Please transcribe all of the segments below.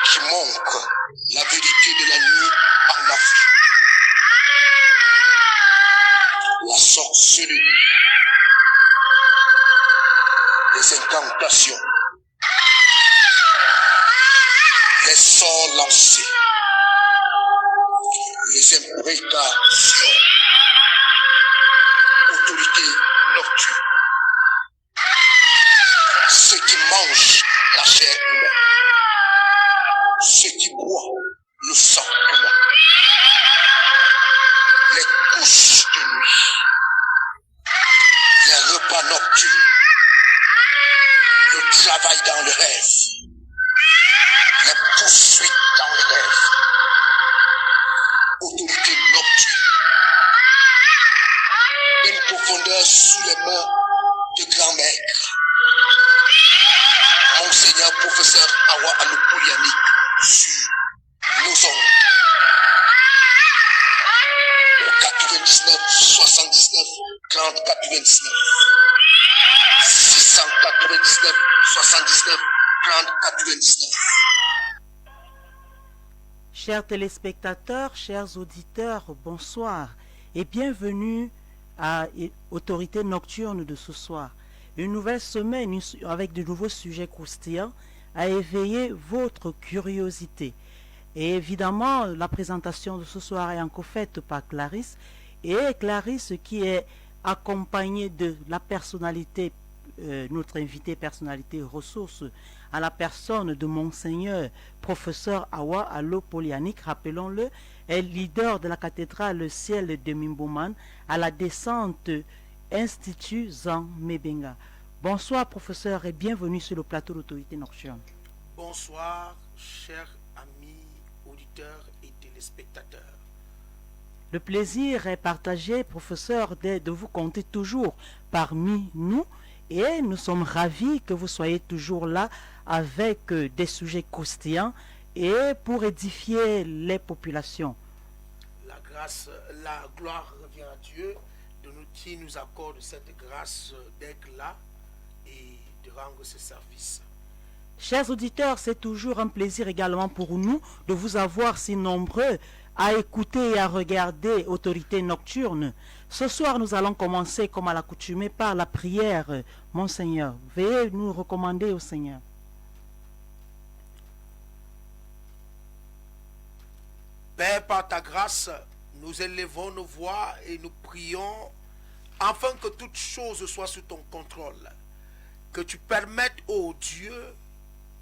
qui montre la vérité de la nuit en Afrique. La sorcellerie, les incantations, les sorts lancés, les imprécations, autorités nocturnes, ceux qui mangent la chair humaine, ceux qui boivent le sang humain, les couches de nuit, les repas nocturnes, le travail dans le rêve, les poursuites dans le rêve, autorité nocturne, une profondeur sous les mains de grand-mère. Monseigneur professeur Awa Alopoulianic sur nos ondes. Au 99 79 30 99 699 79 30 99. Chers téléspectateurs, chers auditeurs, bonsoir et bienvenue à Autorité Nocturne de ce soir. Une nouvelle semaine avec de nouveaux sujets croustillants a éveillé votre curiosité. Et évidemment, la présentation de ce soir est encore faite par Clarisse. Et Clarisse qui est accompagnée de la personnalité, notre invité personnalité ressource, à la personne de Monseigneur professeur Awa Alopoulianic, rappelons-le, est leader de la cathédrale Le Ciel de Mimboman à la descente Institut Zan Mebenga. Bonsoir professeur et bienvenue sur le plateau d'Autorité Nocturne. Bonsoir chers amis auditeurs et téléspectateurs. Le plaisir est partagé professeur de vous compter toujours parmi nous et nous sommes ravis que vous soyez toujours là avec des sujets croustillants et pour édifier les populations. La gloire revient à Dieu qui nous accorde cette grâce d'être là et de rendre ce service. Chers auditeurs, c'est toujours un plaisir également pour nous de vous avoir si nombreux à écouter et à regarder Autorité Nocturne. Ce soir, nous allons commencer comme à l'accoutumée par la prière. Monseigneur, veuillez nous recommander au Seigneur. Père, par ta grâce, nous élevons nos voix et nous prions afin que toute chose soit sous ton contrôle. Que tu permettes, ô Dieu,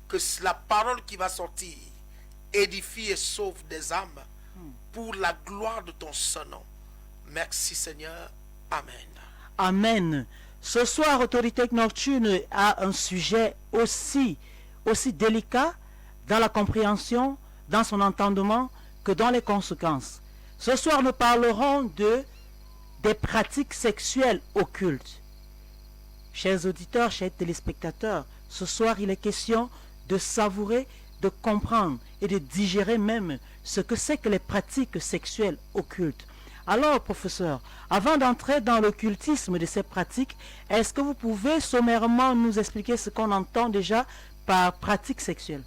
que la parole qui va sortir édifie et sauve des âmes pour la gloire de ton Saint-Nom. Merci Seigneur. Amen. Amen. Ce soir, Autorité Nocturne a un sujet aussi délicat dans la compréhension, dans son entendement, que dans les conséquences. Ce soir, nous parlerons des pratiques sexuelles occultes. Chers auditeurs, chers téléspectateurs, ce soir, il est question de savourer, de comprendre et de digérer même ce que c'est que les pratiques sexuelles occultes. Alors, professeur, avant d'entrer dans l'occultisme de ces pratiques, est-ce que vous pouvez sommairement nous expliquer ce qu'on entend déjà par pratique sexuelle?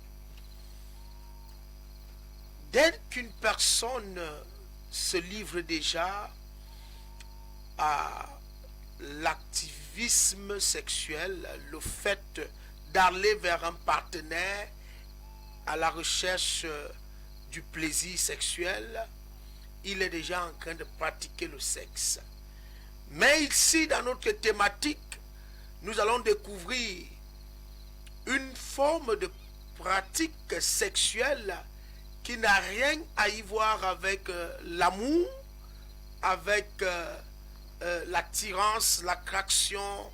Dès qu'une personne se livre déjà à l'activisme sexuel, le fait d'aller vers un partenaire à la recherche du plaisir sexuel, il est déjà en train de pratiquer le sexe. Mais ici, dans notre thématique, nous allons découvrir une forme de pratique sexuelle qui n'a rien à y voir avec l'amour, avec l'attirance, l'attraction,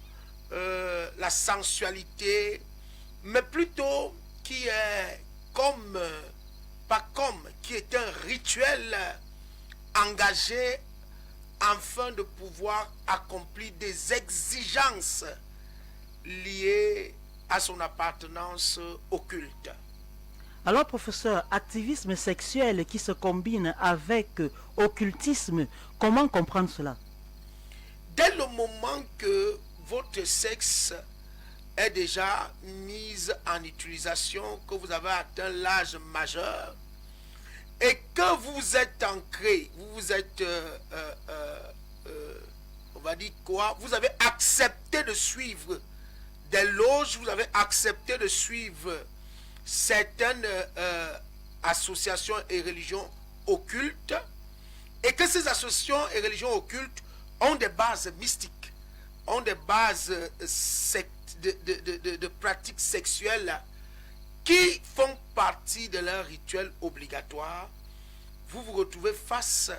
la sensualité, mais plutôt qui est qui est un rituel engagé afin de pouvoir accomplir des exigences liées à son appartenance occulte. Alors, professeur, activisme sexuel qui se combine avec occultisme, comment comprendre cela? Dès le moment que votre sexe est déjà mise en utilisation, que vous avez atteint l'âge majeur et que vous êtes ancré, vous êtes, on va dire quoi, vous avez accepté de suivre des loges, vous avez accepté de suivre certaines associations et religions occultes, et que ces associations et religions occultes ont des bases mystiques, ont des bases de pratiques sexuelles qui font partie de leur rituel obligatoire, vous vous retrouvez face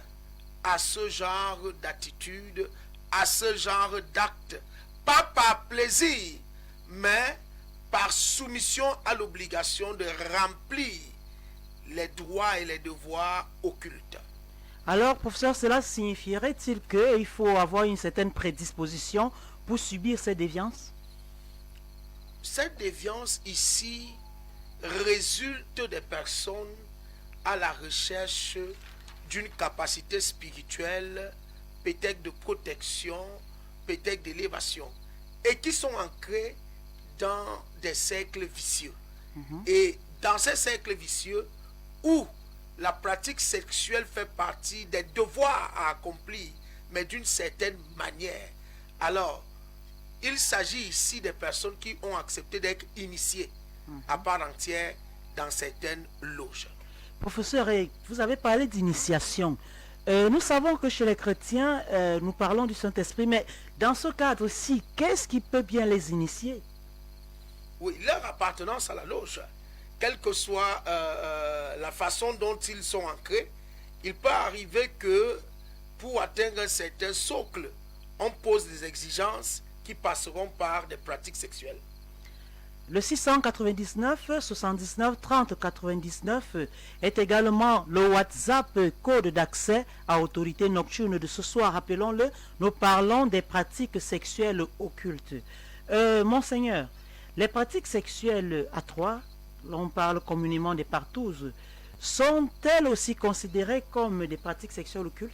à ce genre d'attitude, à ce genre d'acte, pas par plaisir, mais par soumission à l'obligation de remplir les droits et les devoirs occultes. Alors, professeur, cela signifierait-il qu'il faut avoir une certaine prédisposition pour subir ces déviances? Cette déviance ici résulte des personnes à la recherche d'une capacité spirituelle, peut-être de protection, peut-être d'élévation, et qui sont ancrés dans des cercles vicieux. Et dans ces cercles vicieux où la pratique sexuelle fait partie des devoirs à accomplir, mais d'une certaine manière, alors il s'agit ici des personnes qui ont accepté d'être initiées à part entière dans certaines loges. Professeur, vous avez parlé d'initiation. Nous savons que chez les chrétiens, nous parlons du Saint-Esprit, mais dans ce cadre-ci, qu'est-ce qui peut bien les initier? Oui, leur appartenance à la loge, quelle que soit la façon dont ils sont ancrés, il peut arriver que pour atteindre un certain socle, on pose des exigences qui passeront par des pratiques sexuelles. Le 699 79 30 99 est également le WhatsApp code d'accès à Autorité Nocturne de ce soir. Rappelons-le, nous parlons des pratiques sexuelles occultes. Monseigneur, les pratiques sexuelles à trois, l'on parle communément des partouzes, sont-elles aussi considérées comme des pratiques sexuelles occultes?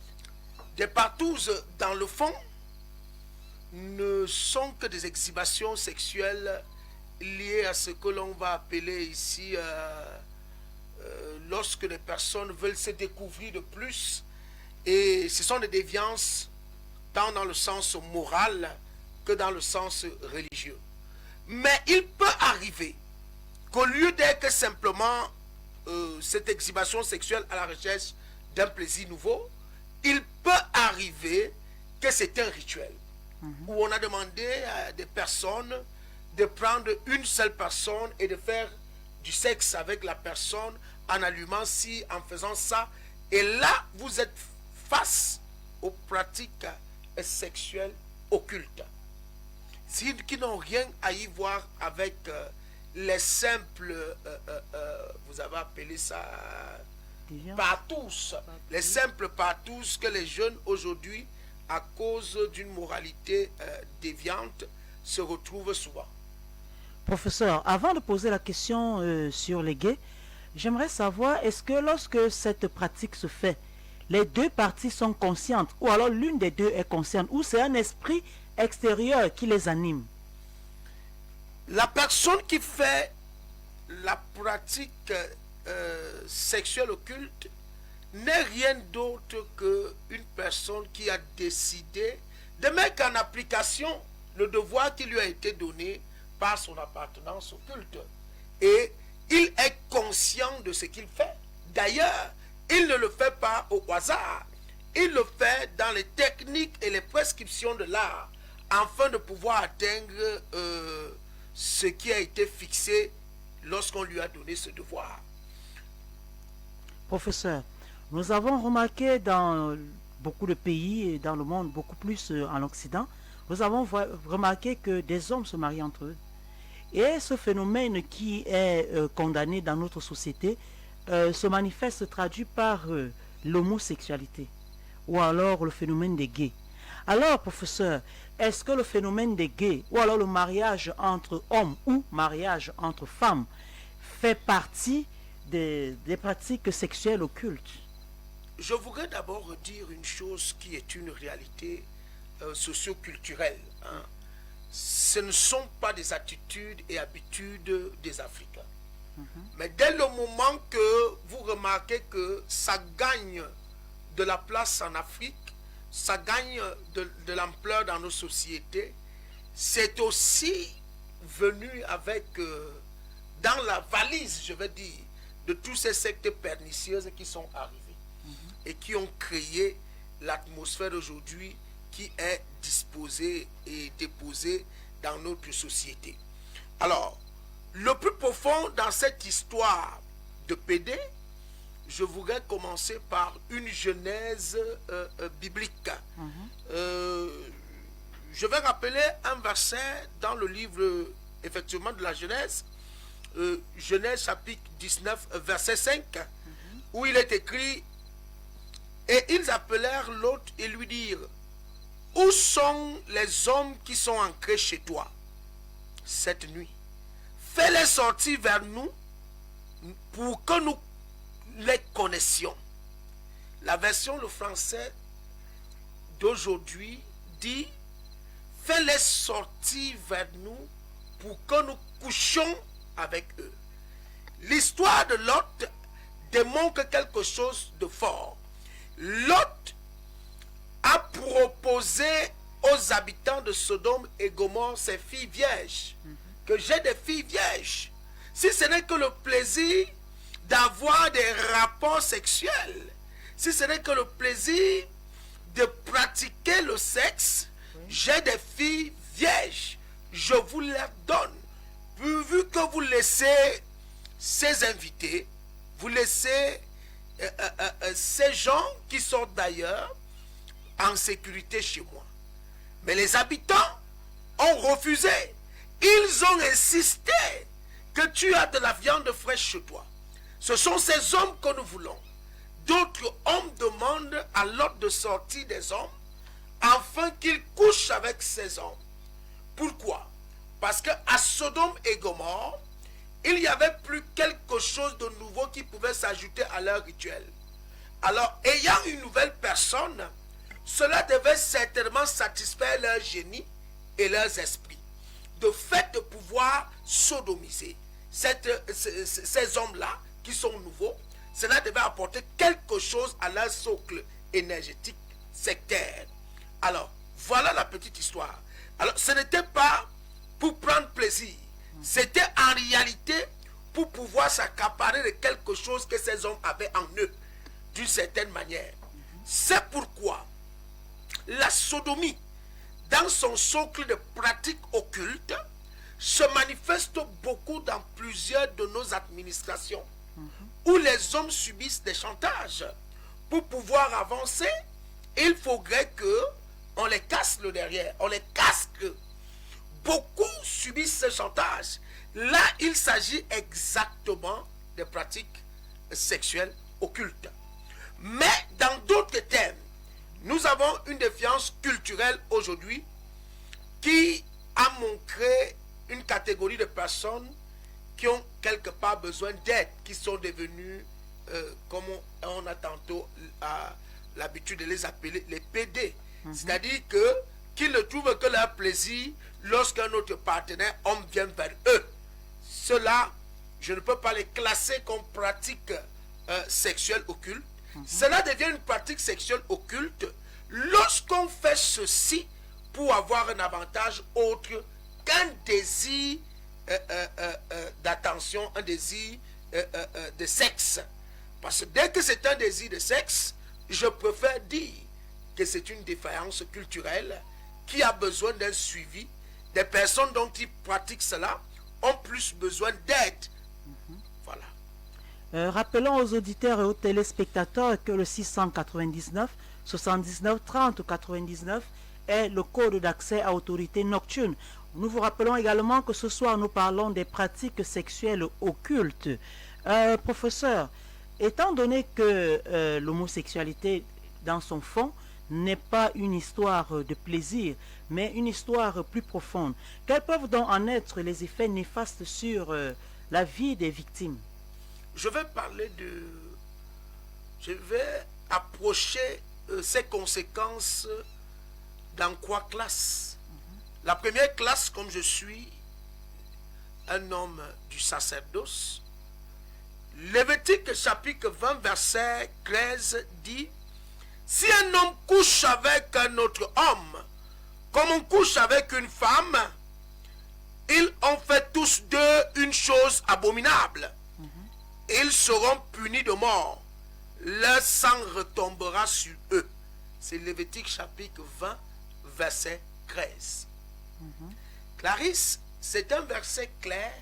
Des partouzes, dans le fond, ne sont que des exhibitions sexuelles liées à ce que l'on va appeler ici, lorsque les personnes veulent se découvrir de plus, et ce sont des déviances tant dans le sens moral que dans le sens religieux. Mais il peut arriver qu'au lieu d'être simplement cette exhibition sexuelle à la recherche d'un plaisir nouveau, il peut arriver que c'est un rituel où on a demandé à des personnes de prendre une seule personne et de faire du sexe avec la personne en allumant ci, en faisant ça. Et là, vous êtes face aux pratiques sexuelles occultes, qui n'ont rien à y voir avec les simples, vous avez appelé ça partous, les simples partous que les jeunes aujourd'hui, à cause d'une moralité déviante, se retrouvent souvent. Professeur, avant de poser la question sur les gays, j'aimerais savoir, est-ce que lorsque cette pratique se fait, les deux parties sont conscientes, ou alors l'une des deux est consciente, ou c'est un esprit extérieur qui les anime? La personne qui fait la pratique sexuelle occulte n'est rien d'autre qu'une personne qui a décidé de mettre en application le devoir qui lui a été donné par son appartenance occulte. Et il est conscient de ce qu'il fait. D'ailleurs, il ne le fait pas au hasard. Il le fait dans les techniques et les prescriptions de l'art, afin de pouvoir atteindre ce qui a été fixé lorsqu'on lui a donné ce devoir. Professeur, nous avons remarqué dans beaucoup de pays et dans le monde, beaucoup plus en Occident, nous avons remarqué que des hommes se marient entre eux. Et ce phénomène qui est condamné dans notre société se manifeste, se traduit par l'homosexualité ou alors le phénomène des gays. Alors, professeur, est-ce que le phénomène des gays ou alors le mariage entre hommes ou mariage entre femmes fait partie des pratiques sexuelles occultes? Je voudrais d'abord dire une chose qui est une réalité socioculturelle. ce ne sont pas des attitudes et habitudes des Africains. Mais dès le moment que vous remarquez que ça gagne de la place en Afrique, ça gagne de l'ampleur dans nos sociétés, c'est aussi venu avec, dans la valise, je veux dire, de tous ces sectes pernicieuses qui sont arrivées et qui ont créé l'atmosphère d'aujourd'hui qui est disposée et déposée dans notre société. Alors, le plus profond dans cette histoire de PD, je voudrais commencer par une genèse biblique. Je vais rappeler un verset dans le livre, effectivement, de la Genèse, Genèse chapitre 19, verset 5, où il est écrit: et ils appelèrent Lot et lui dirent: où sont les hommes qui sont ancrés chez toi cette nuit? Fais-les sortir vers nous pour que nous les connaissions. La version, le français d'aujourd'hui dit: fais-les sortir vers nous pour que nous couchions avec eux. L'histoire de Lot démontre quelque chose de fort. Lot a proposé aux habitants de Sodome et Gomorrhe ses filles vierges, que j'ai des filles vierges, si ce n'est que le plaisir d'avoir des rapports sexuels, si ce n'est que le plaisir de pratiquer le sexe, j'ai des filles vierges, je vous les donne. Vu que vous laissez ces invités, vous laissez ces gens qui sont d'ailleurs en sécurité chez moi. Mais les habitants ont refusé. Ils ont insisté que tu as de la viande fraîche chez toi. Ce sont ces hommes que nous voulons. D'autres hommes demandent à l'autre de sortir des hommes afin qu'ils couchent avec ces hommes. Pourquoi? Parce qu'à Sodome et Gomorrhe, il n'y avait plus quelque chose de nouveau qui pouvait s'ajouter à leur rituel. Alors, ayant une nouvelle personne, cela devait certainement satisfaire leur génie et leurs esprits. De fait de pouvoir sodomiser ces hommes-là qui sont nouveaux, cela devait apporter quelque chose à leur socle énergétique sectaire. Alors, voilà la petite histoire. Alors, ce n'était pas pour prendre plaisir. C'était en réalité pour pouvoir s'accaparer de quelque chose que ces hommes avaient en eux, d'une certaine manière. C'est pourquoi la sodomie, dans son socle de pratiques occultes, se manifeste beaucoup dans plusieurs de nos administrations, où les hommes subissent des chantages. Pour pouvoir avancer, il faudrait qu'on les casse le derrière, on les casque. Beaucoup subissent ce chantage. Là, il s'agit exactement des pratiques sexuelles occultes. Mais dans d'autres termes, nous avons une défiance culturelle aujourd'hui qui a montré une catégorie de personnes qui ont quelque part besoin d'aide, qui sont devenues, comme on a tantôt l'habitude de les appeler, les PD. C'est-à-dire qu'ils ne trouvent que leur plaisir lorsqu'un autre partenaire homme vient vers eux. Cela, je ne peux pas les classer comme pratique sexuelle occulte. Cela devient une pratique sexuelle occulte lorsqu'on fait ceci pour avoir un avantage autre qu'un désir d'attention, un désir de sexe. Parce que dès que c'est un désir de sexe, je préfère dire que c'est une défaillance culturelle qui a besoin d'un suivi. Des personnes dont ils pratiquent cela ont plus besoin d'aide. Voilà. Rappelons aux auditeurs et aux téléspectateurs que le 699 79 30 99 est le code d'accès à autorité nocturne. Nous vous rappelons également que ce soir nous parlons des pratiques sexuelles occultes. Professeur, étant donné que l'homosexualité dans son fond n'est pas une histoire de plaisir, mais une histoire plus profonde, quels peuvent donc en être les effets néfastes sur la vie des victimes? Je vais approcher ces conséquences dans trois classes. La première classe, comme je suis un homme du sacerdoce, Lévitique chapitre 20 verset 13 dit: si un homme couche avec un autre homme, comme on couche avec une femme, ils ont fait tous deux une chose abominable. Ils seront punis de mort. Leur sang retombera sur eux. C'est Lévitique chapitre 20 verset 13. Clarisse, c'est un verset clair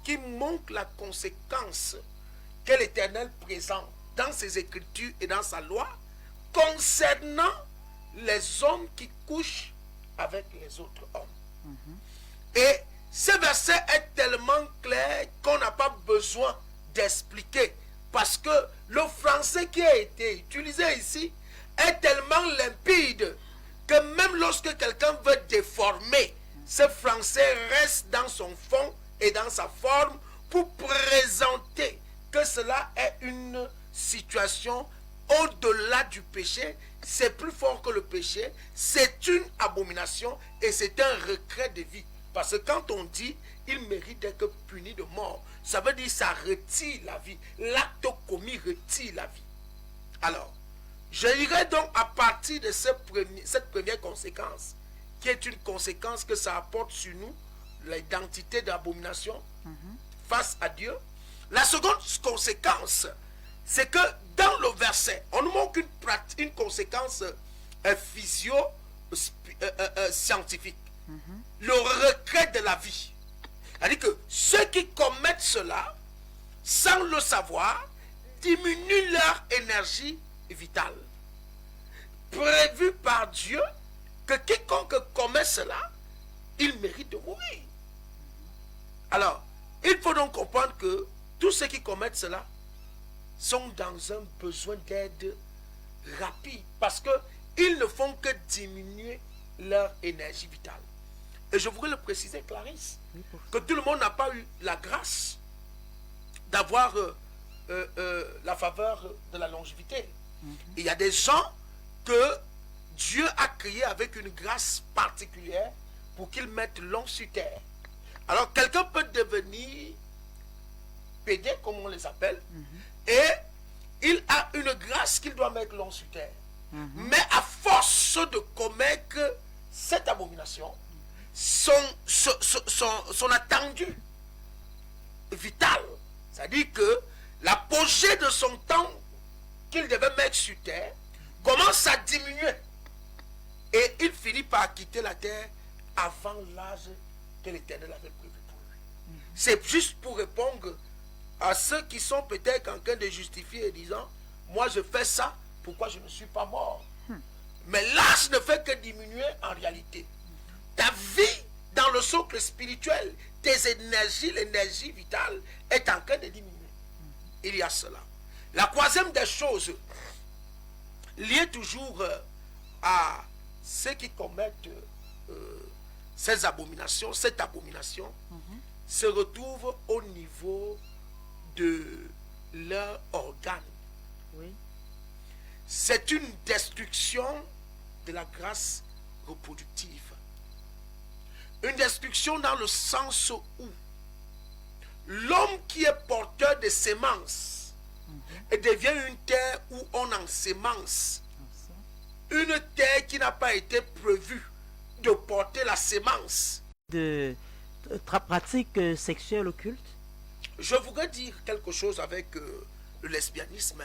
qui montre la conséquence que l'Éternel présente dans ses Écritures et dans sa loi concernant les hommes qui couchent avec les autres hommes. Et ce verset est tellement clair qu'on n'a pas besoin d'expliquer, parce que le français qui a été utilisé ici est tellement limpide que même lorsque quelqu'un veut déformer, ce français reste dans son fond et dans sa forme pour présenter que cela est une situation au-delà du péché. C'est plus fort que le péché, c'est une abomination et c'est un regret de vie. Parce que quand on dit il mérite d'être puni de mort, ça veut dire ça retire la vie. L'acte commis retire la vie. Alors, je dirais donc à partir de cette première conséquence, qui est une conséquence que ça apporte sur nous, l'identité d'abomination face à Dieu. La seconde conséquence, c'est que dans le verset, on nous montre une conséquence physio-scientifique. Le regret de la vie. C'est-à-dire que ceux qui commettent cela, sans le savoir, diminuent leur énergie vitale. Prévu par Dieu que quiconque commet cela, il mérite de mourir. Alors, il faut donc comprendre que tous ceux qui commettent cela sont dans un besoin d'aide rapide, parce qu'ils ne font que diminuer leur énergie vitale. Et je voudrais le préciser, Clarisse, que tout le monde n'a pas eu la grâce d'avoir la faveur de la longévité. Il y a des gens que Dieu a créés avec une grâce particulière pour qu'ils mettent long sur terre. Alors, quelqu'un peut devenir pédé, comme on les appelle, et il a une grâce qu'il doit mettre long sur terre. Mais à force de commettre cette abomination, son attendu vital, c'est-à-dire que l'apogée de son temps qu'il devait mettre sur terre commence à diminuer. Et il finit par quitter la terre avant l'âge que l'Éternel avait prévu pour lui. C'est juste pour répondre à ceux qui sont peut-être en train de justifier et disant: moi je fais ça, pourquoi je ne suis pas mort? Mais l'âge ne fait que diminuer en réalité. Ta vie dans le socle spirituel, tes énergies, l'énergie vitale est en train de diminuer. Il y a cela. La troisième des choses, liée toujours à ceux qui commettent ces abominations, cette abomination se retrouve au niveau de leur organe. Oui. C'est une destruction de la grâce reproductive. Une destruction dans le sens où l'homme qui est porteur de sémences et devient une terre où on ensémence. Une terre qui n'a pas été prévue de porter la sémence. De pratiques sexuelles occultes. Je voudrais dire quelque chose avec le lesbianisme.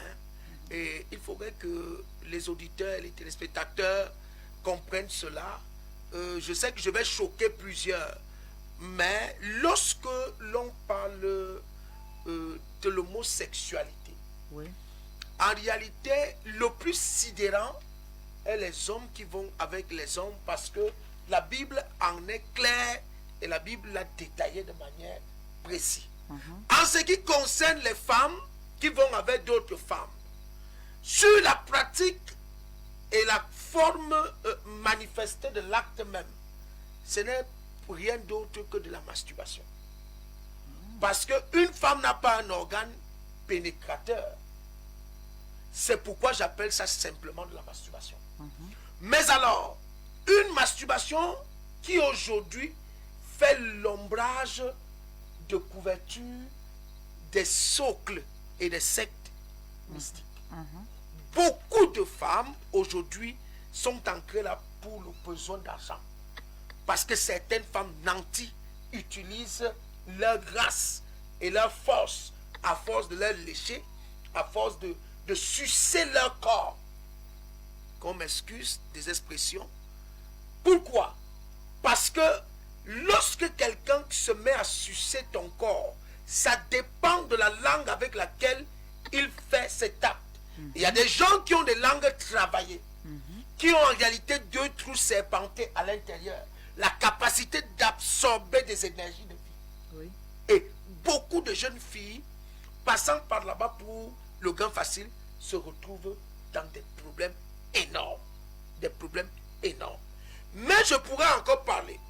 Et il faudrait que les auditeurs et les téléspectateurs comprennent cela. Je sais que je vais choquer plusieurs. Mais lorsque l'on parle de l'homosexualité, Oui. en réalité, le plus sidérant est les hommes qui vont avec les hommes, parce que la Bible en est claire et la Bible l'a détaillé de manière précise. En ce qui concerne les femmes qui vont avec d'autres femmes, sur la pratique et la forme manifestée de l'acte même, ce n'est rien d'autre que de la masturbation. Parce qu'une femme n'a pas un organe pénétrateur. C'est pourquoi j'appelle ça simplement de la masturbation. Mais alors, une masturbation qui aujourd'hui fait l'ombrage de couverture des socles et des sectes mystiques. Beaucoup de femmes aujourd'hui sont ancrées là pour le besoin d'argent. Parce que certaines femmes nantis utilisent leur grâce et leur force à force de leur lécher, à force de sucer leur corps. Qu'on m'excuse des expressions. Pourquoi? Parce que lorsque quelqu'un se met à sucer ton corps, ça dépend de la langue avec laquelle il fait cet acte. Il y a des gens qui ont des langues travaillées, qui ont en réalité deux trous serpentés à l'intérieur, la capacité d'absorber des énergies de vie. Oui. Et beaucoup de jeunes filles, passant par là-bas pour le gain facile, se retrouvent dans des problèmes énormes. Des problèmes énormes. Mais je pourrais encore parler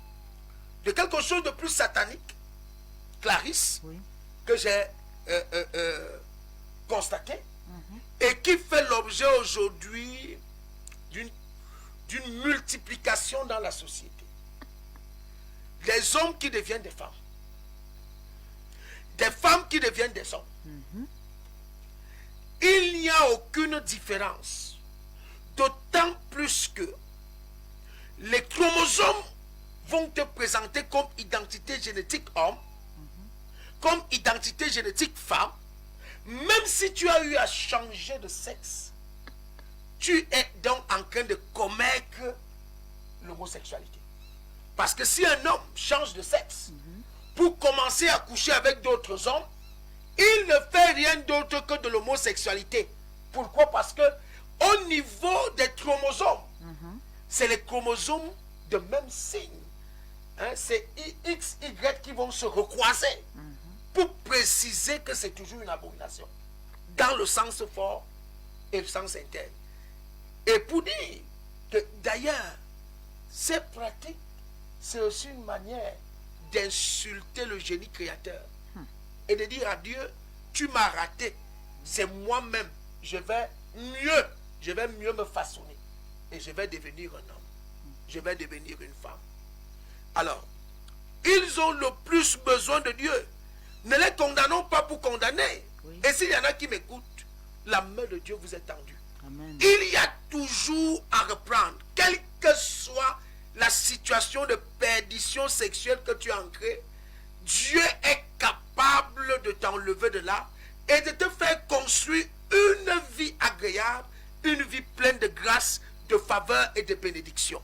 de quelque chose de plus satanique, Clarisse, Oui. que j'ai constaté, et qui fait l'objet aujourd'hui d'une multiplication dans la société. Des hommes qui deviennent des femmes. Des femmes qui deviennent des hommes. Il n'y a aucune différence. D'autant plus que les chromosomes vont te présenter comme identité génétique homme, comme identité génétique femme. Même si tu as eu à changer de sexe, tu es donc en train de commettre l'homosexualité. Parce que si un homme change de sexe pour commencer à coucher avec d'autres hommes, il ne fait rien d'autre que de l'homosexualité. Pourquoi? Parce que au niveau des chromosomes, c'est les chromosomes de même signe. Hein, c'est X, Y qui vont se recroiser pour préciser que c'est toujours une abomination. Dans le sens fort et le sens interne. Et pour dire que d'ailleurs, ces pratiques, c'est aussi une manière d'insulter le génie créateur. Et de dire à Dieu, tu m'as raté. C'est moi-même. Je vais mieux me façonner. Et je vais devenir un homme. Je vais devenir une femme. Alors, ils ont le plus besoin de Dieu. Ne les condamnons pas pour condamner. Oui. Et s'il y en a qui m'écoutent, la main de Dieu vous est tendue. Amen. Il y a toujours à reprendre, quelle que soit la situation de perdition sexuelle que tu as ancrée, Dieu est capable de t'enlever de là et de te faire construire une vie agréable, une vie pleine de grâce, de faveur et de bénédiction.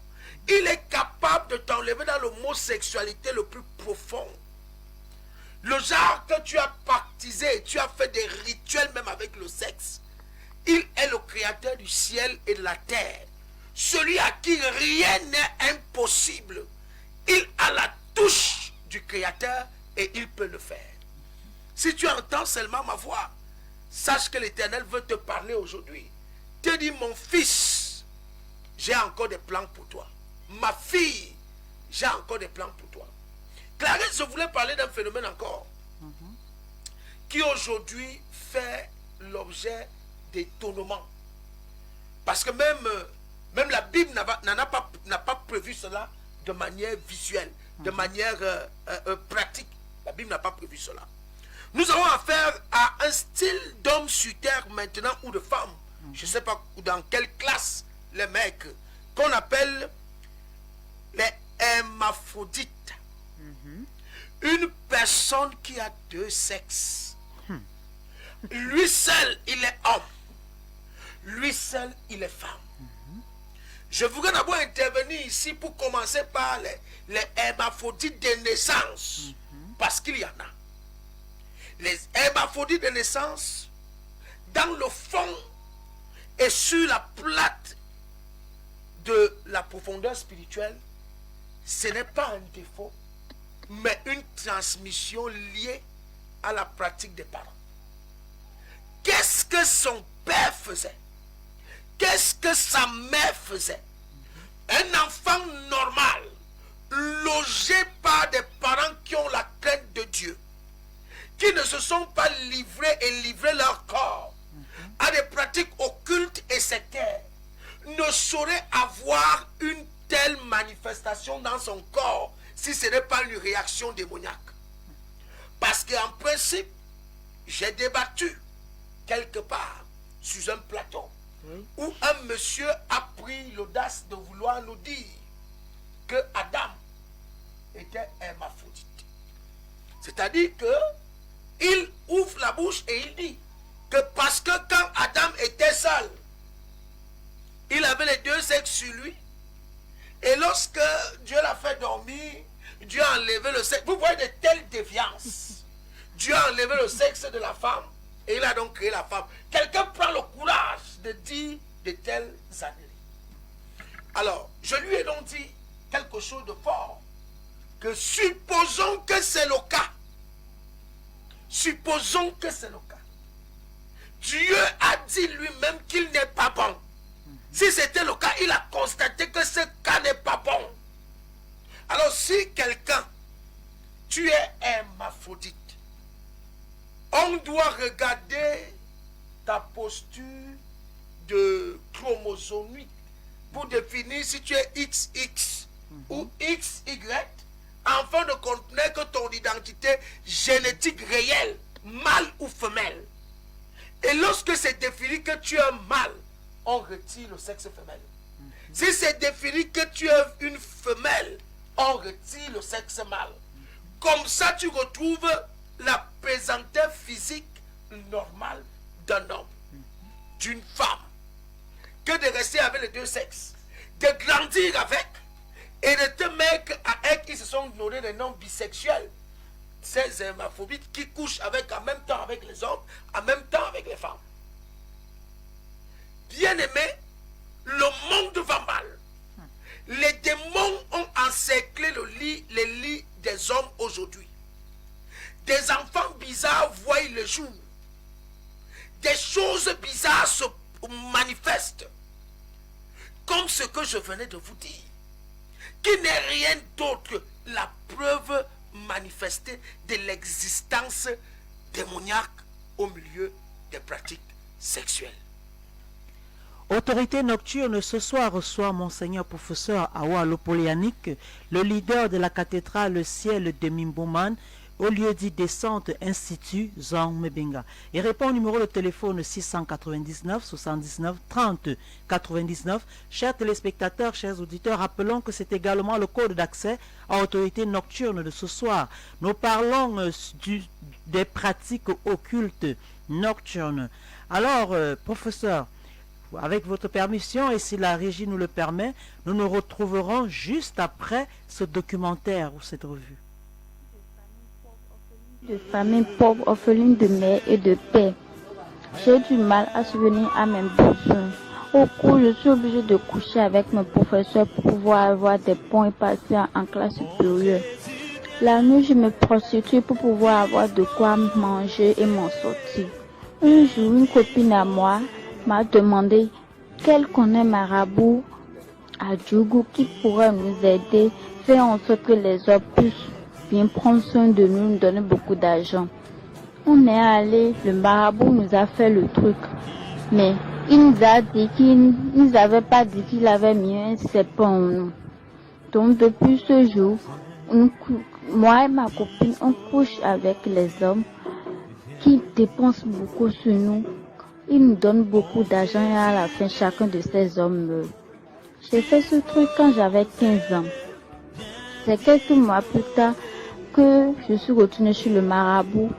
Il est capable de t'enlever dans l'homosexualité le plus profond. Le genre que tu as baptisé, tu as fait des rituels même avec le sexe. Il est le créateur du ciel et de la terre. Celui à qui rien n'est impossible. Il a la touche du créateur et il peut le faire. Si tu entends seulement ma voix, sache que l'Éternel veut te parler aujourd'hui. Te dit, mon fils, j'ai encore des plans pour toi. Ma fille, j'ai encore des plans pour toi. Clarisse, je voulais parler d'un phénomène encore qui aujourd'hui fait l'objet d'étonnement. Parce que même la Bible n'a pas prévu cela de manière visuelle, de manière pratique. La Bible n'a pas prévu cela. Nous avons affaire à un style d'homme sur terre maintenant ou de femme. Je ne sais pas dans quelle classe les mecs, qu'on appelle les hermaphrodites. Une personne qui a deux sexes. Lui seul, il est homme. Lui seul, il est femme. Je voudrais d'abord intervenir ici pour commencer par les hermaphrodites de naissance. Parce qu'il y en a. Les hermaphrodites de naissance, dans le fond et sur la plate de la profondeur spirituelle, ce n'est pas un défaut, mais une transmission liée à la pratique des parents. Qu'est-ce que son père faisait? Qu'est-ce que sa mère faisait? Un enfant normal, logé par des parents qui ont la crainte de Dieu, qui ne se sont pas livrés et livré leur corps à des pratiques occultes et sectaires, ne saurait avoir une telle manifestation manifestation dans son corps si ce n'est pas une réaction démoniaque. Parce qu'en principe, j'ai débattu quelque part sur un plateau où un monsieur a pris l'audace de vouloir nous dire que Adam était hermaphrodite. C'est-à-dire que il ouvre la bouche et il dit que parce que quand Adam était seul, il avait les deux sexes sur lui, et lorsque Dieu l'a fait dormir, Dieu a enlevé le sexe. Vous voyez de telles déviances. Dieu a enlevé le sexe de la femme et il a donc créé la femme. Quelqu'un prend le courage de dire de telles âneries. Alors, je lui ai donc dit quelque chose de fort. Que supposons que c'est le cas. Supposons que c'est le cas. Dieu a dit lui-même qu'il n'est pas bon. Si c'était le cas, il a constaté que ce cas n'est pas bon. Alors si quelqu'un, tu es hermaphrodite, on doit regarder ta posture de chromosomique pour définir si tu es XX ou XY, afin de connaître que ton identité génétique réelle, mâle ou femelle. Et lorsque c'est défini que tu es mâle, on retire le sexe femelle. Si c'est défini que tu es une femelle, on retire le sexe mâle. Comme ça, tu retrouves la pesanteur physique normale d'un homme, d'une femme, que de rester avec les deux sexes, de grandir avec, et de te mettre à elles qui se sont donné des noms bisexuels, ces hermaphrodites qui couchent avec, en même temps avec les hommes, en même temps avec les femmes. Bien-aimé, le monde va mal. Les démons ont encerclé les lits des hommes aujourd'hui. Des enfants bizarres voient le jour. Des choses bizarres se manifestent. Comme ce que je venais de vous dire. Qui n'est rien d'autre que la preuve manifestée de l'existence démoniaque au milieu des pratiques sexuelles. Autorité nocturne ce soir reçoit Monseigneur professeur Awa Lopolianic, le leader de la cathédrale Le Ciel de Mimboman, au lieu dit Descente Institut Zang Mebenga. Il répond au numéro de téléphone 699 79 30 99. Chers téléspectateurs, chers auditeurs, rappelons que c'est également le code d'accès à Autorité nocturne de ce soir. Nous parlons des pratiques occultes nocturnes. Alors, professeur, avec votre permission, et si la régie nous le permet, nous nous retrouverons juste après ce documentaire ou cette revue. De familles pauvres, orphelines de mère et de père. J'ai du mal à subvenir à mes besoins. Au cours, je suis obligée de coucher avec mon professeur pour pouvoir avoir des points et passer en classe supérieure. La nuit, je me prostitue pour pouvoir avoir de quoi manger et m'en sortir. Un jour, une copine à moi m'a demandé quel connaît marabout à Djougou qui pourrait nous aider, faire en sorte que les hommes puissent bien prendre soin de nous, nous donner beaucoup d'argent. On est allé, le marabout nous a fait le truc, mais il nous a dit qu'il nous avait pas dit qu'il avait mis un serpent en nous. Donc depuis ce jour, moi et ma copine, on couche avec les hommes qui dépensent beaucoup sur nous. Ils nous donnent beaucoup d'argent et à la fin, chacun de ces hommes meurt. J'ai fait ce truc quand j'avais 15 ans. C'est quelques mois plus tard que je suis retournée chez le marabout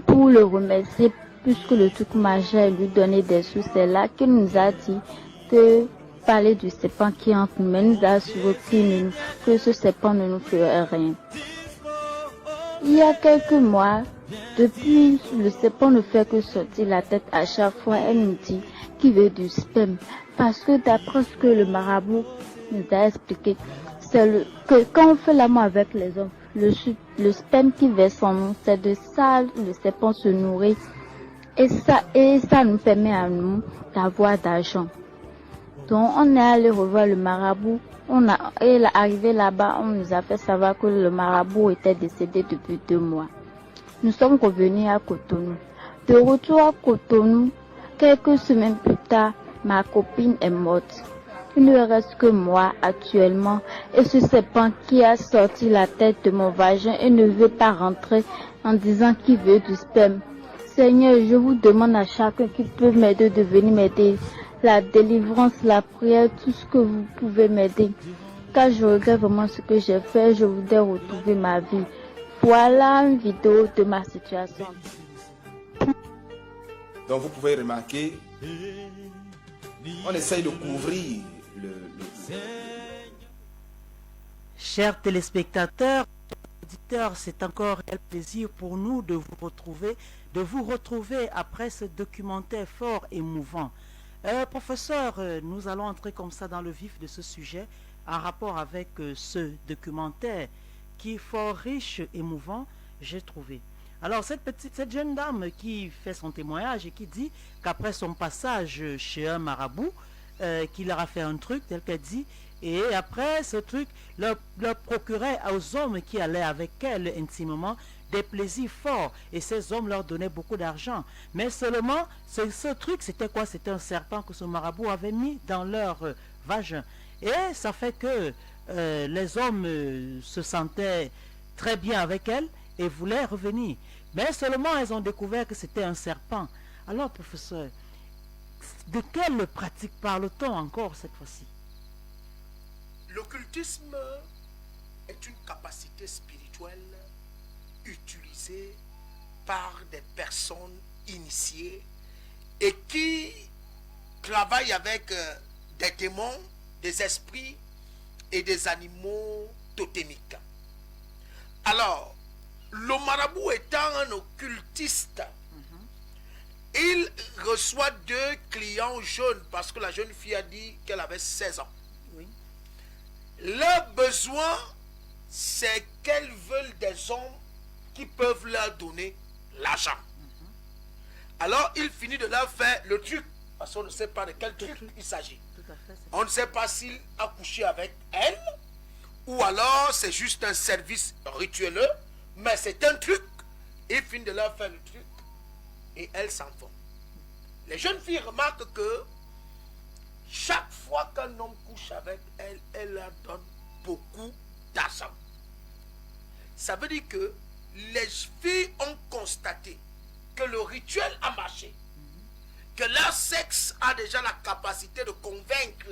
pour le remercier puisque le truc marchait et lui donner des sous. C'est là qu'il nous a dit que parler du serpent qui entre nous, mais nous a assuré que ce serpent ne nous ferait rien. Il y a quelques mois, depuis le serpent ne fait que sortir la tête à chaque fois, elle nous dit qu'il veut du sperme. Parce que d'après ce que le marabout nous a expliqué, c'est que quand on fait l'amour avec les hommes, le sperme qui verse en nous, c'est de ça le serpent se nourrit. Et ça nous permet à nous d'avoir d'argent. Donc on est allé revoir le marabout. Et arrivé là-bas, on nous a fait savoir que le marabout était décédé depuis 2 mois. Nous sommes revenus à Cotonou. De retour à Cotonou, quelques semaines plus tard, ma copine est morte. Il ne reste que moi actuellement et ce serpent qui a sorti la tête de mon vagin et ne veut pas rentrer en disant qu'il veut du sperme. Seigneur, je vous demande à chacun qui peut m'aider de venir m'aider. La délivrance, la prière, tout ce que vous pouvez m'aider. Car je regrette vraiment ce que j'ai fait, je voudrais retrouver ma vie. Voilà une vidéo de ma situation. Donc vous pouvez remarquer, on essaye de couvrir le... Chers téléspectateurs, auditeurs, c'est encore un plaisir pour nous de vous retrouver après ce documentaire fort émouvant. Professeur, nous allons entrer comme ça dans le vif de ce sujet en rapport avec ce documentaire qui est fort riche, émouvant, j'ai trouvé. Alors cette jeune dame qui fait son témoignage et qui dit qu'après son passage chez un marabout, qu'il leur a fait un truc tel qu'elle dit, et après ce truc leur procurait aux hommes qui allaient avec elle intimement des plaisirs forts, et ces hommes leur donnaient beaucoup d'argent. Mais seulement, ce truc, c'était quoi? C'était un serpent que ce marabout avait mis dans leur vagin. Et ça fait que les hommes se sentaient très bien avec elle et voulaient revenir. Mais seulement, elles ont découvert que c'était un serpent. Alors, professeur, de quelle pratique parle-t-on encore cette fois-ci? L'occultisme est une capacité spirituelle utilisée par des personnes initiées et qui travaillent avec des démons, des esprits et des animaux totémiques. Alors, le marabout étant un occultiste, il reçoit 2 clients jeunes parce que la jeune fille a dit qu'elle avait 16 ans. Oui. Leur besoin, c'est qu'elles veulent des hommes qui peuvent leur donner l'argent. Alors, il finit de leur faire le truc, parce qu'on ne sait pas de quel truc il s'agit. On ne sait pas s'il a couché avec elle, ou alors c'est juste un service ritueleux, mais c'est un truc. Il finit de leur faire le truc, et elles s'en vont. Les jeunes filles remarquent que chaque fois qu'un homme couche avec elle, elle leur donne beaucoup d'argent. Ça veut dire que les filles ont constaté que le rituel a marché, que leur sexe a déjà la capacité de convaincre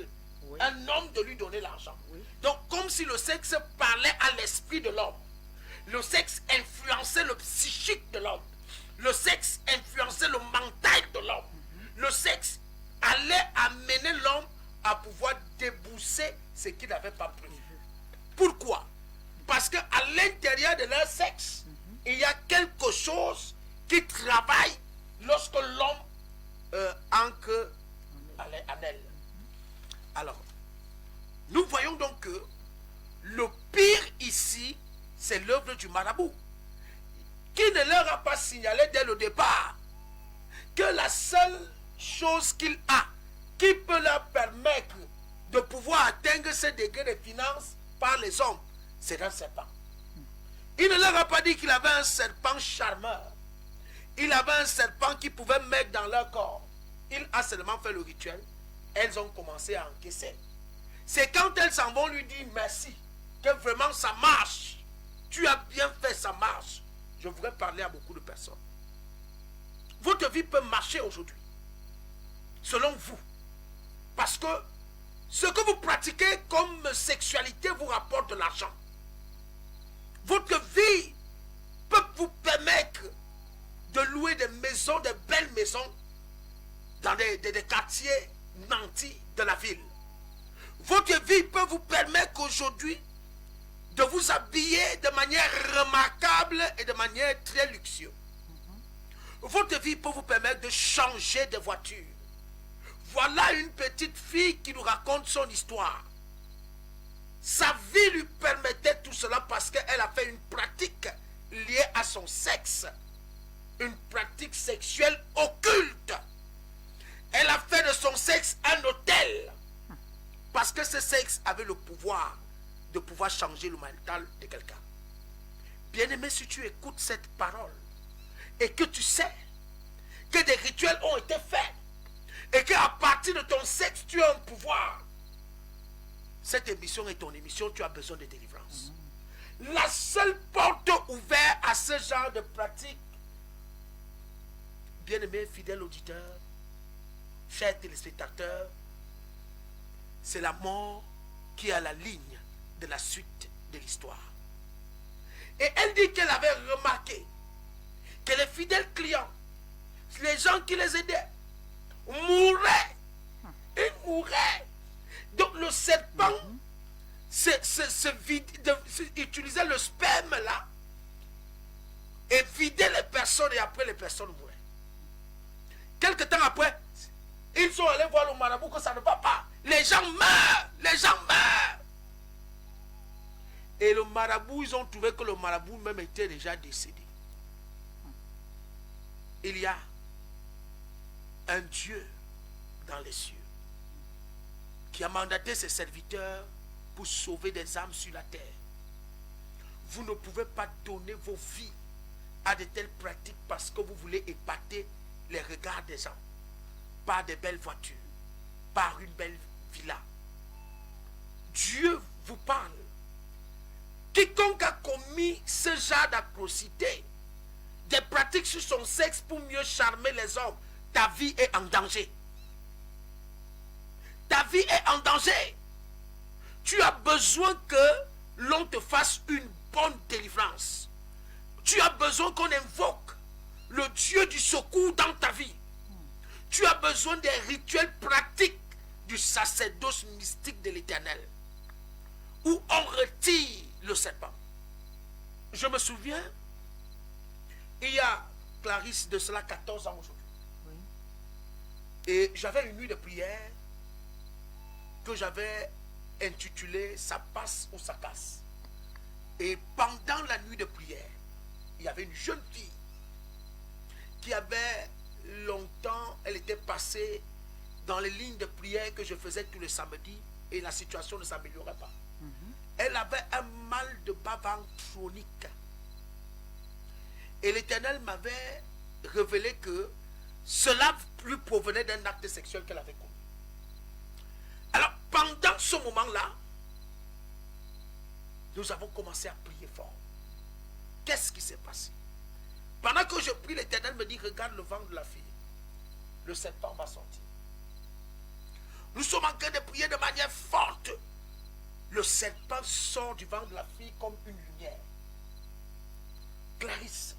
un homme de lui donner l'argent. Donc, comme si le sexe parlait à l'esprit de l'homme, le sexe influençait le psychique de l'homme, le sexe influençait le mental de l'homme, le sexe allait amener l'homme à pouvoir débousser ce qu'il n'avait pas prévu. Pourquoi? Parce qu'à l'intérieur de leur sexe, il y a quelque chose qui travaille lorsque l'homme ancre en elle. Alors, nous voyons donc que le pire ici, c'est l'œuvre du marabout, qui ne leur a pas signalé dès le départ que la seule chose qu'il a qui peut leur permettre de pouvoir atteindre ce degré de finance par les hommes, c'est un serpent. Il ne leur a pas dit qu'il avait un serpent charmeur. Il avait un serpent qui pouvait mettre dans leur corps. Il a seulement fait le rituel. Elles ont commencé à encaisser. C'est quand elles s'en vont lui dire merci, que vraiment ça marche. Tu as bien fait, ça marche. Je voudrais parler à beaucoup de personnes. Votre vie peut marcher aujourd'hui, selon vous. Parce que ce que vous pratiquez comme sexualité vous rapporte de l'argent. Votre vie peut vous permettre de louer des maisons, des belles maisons, dans des quartiers nantis de la ville. Votre vie peut vous permettre aujourd'hui de vous habiller de manière remarquable et de manière très luxueuse. Votre vie peut vous permettre de changer de voiture. Voilà une petite fille qui nous raconte son histoire. Sa vie lui permettait tout cela parce qu'elle a fait une pratique liée à son sexe. Une pratique sexuelle occulte. Elle a fait de son sexe un hôtel. Parce que ce sexe avait le pouvoir de pouvoir changer le mental de quelqu'un. Bien-aimé, si tu écoutes cette parole et que tu sais que des rituels ont été faits et qu'à partir de ton sexe, tu as un pouvoir, cette émission est ton émission, tu as besoin de délivrance. La seule porte ouverte à ce genre de pratique, bien-aimés, fidèles auditeurs, chers téléspectateurs, c'est la mort qui est à la ligne de la suite de l'histoire. Et elle dit qu'elle avait remarqué que les fidèles clients, les gens qui les aidaient, mouraient. Ils mouraient. Donc le serpent utilisait le sperme là et vidait les personnes et après les personnes mouraient. Quelque temps après, ils sont allés voir le marabout que ça ne va pas. Les gens meurent. Les gens meurent. Et le marabout, ils ont trouvé que le marabout même était déjà décédé. Il y a un Dieu dans les cieux qui a mandaté ses serviteurs pour sauver des âmes sur la terre. Vous ne pouvez pas donner vos vies à de telles pratiques parce que vous voulez épater les regards des gens par des belles voitures, par une belle villa. Dieu vous parle. Quiconque a commis ce genre d'atrocité, des pratiques sur son sexe pour mieux charmer les hommes, ta vie est en danger. Ta vie est en danger. Tu as besoin que l'on te fasse une bonne délivrance. Tu as besoin qu'on invoque le Dieu du secours dans ta vie. Tu as besoin des rituels pratiques du sacerdoce mystique de l'Éternel, où on retire le serpent. Je me souviens, il y a, Clarisse, de cela 14 ans aujourd'hui. Oui. Et j'avais une nuit de prière que j'avais intitulée « Ça passe ou ça casse ». Et pendant la nuit de prière, il y avait une jeune fille qui avait longtemps, elle était passée dans les lignes de prière que je faisais tous les samedis et la situation ne s'améliorait pas. Elle avait un mal de bas-ventre chronique. Et l'Éternel m'avait révélé que cela lui provenait d'un acte sexuel qu'elle avait commis. Alors, pendant ce moment-là, nous avons commencé à prier fort. Qu'est-ce qui s'est passé? Pendant que je prie, l'Éternel me dit, regarde le ventre de la fille. Le serpent va sortir. Nous sommes en train de prier de manière forte. Le serpent sort du ventre de la fille comme une lumière. Clarisse,